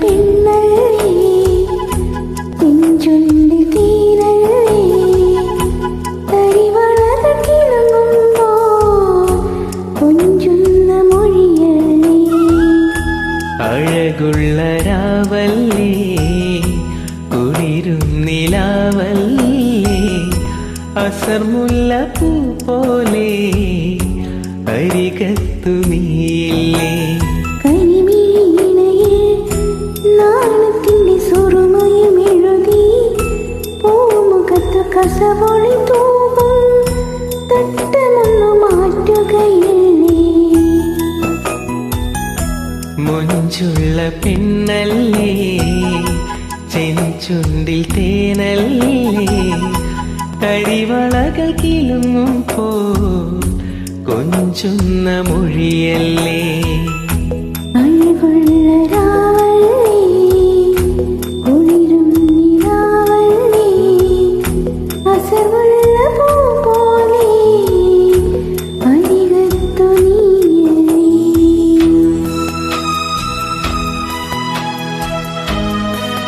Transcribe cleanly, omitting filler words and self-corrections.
പെണ്ണല്ലേ നെഞ്ചുള്ളിൽ തീരല്ലേ തരിവളക കിളങ്ങുമ്പോ കൊഞ്ചുന്ന മൊഴിയല്ലേ അഴകുള്ള രാവല്ലേ കുളിരും നിലാവല്ലേ അസർമുല്ല പൂ പോലെ അരികത്തു നീയില്ലേ കരിമീണയിൽ നാണത്തിന്റെ സുറുമയും എഴുതി പൂമുഖത്ത് കസവൊളി തൂകും തട്ടമൊന്നു മാറ്റുകയില്ലേ മൊഞ്ചുള്ള പെണ്ണല്ലേ ചെഞ്ചുണ്ടിൽ തേനല്ലേ കരിവളകൾ കിലുങ്ങുമ്പോൾ കൊഞ്ചുന്ന മൊഴിയല്ലേ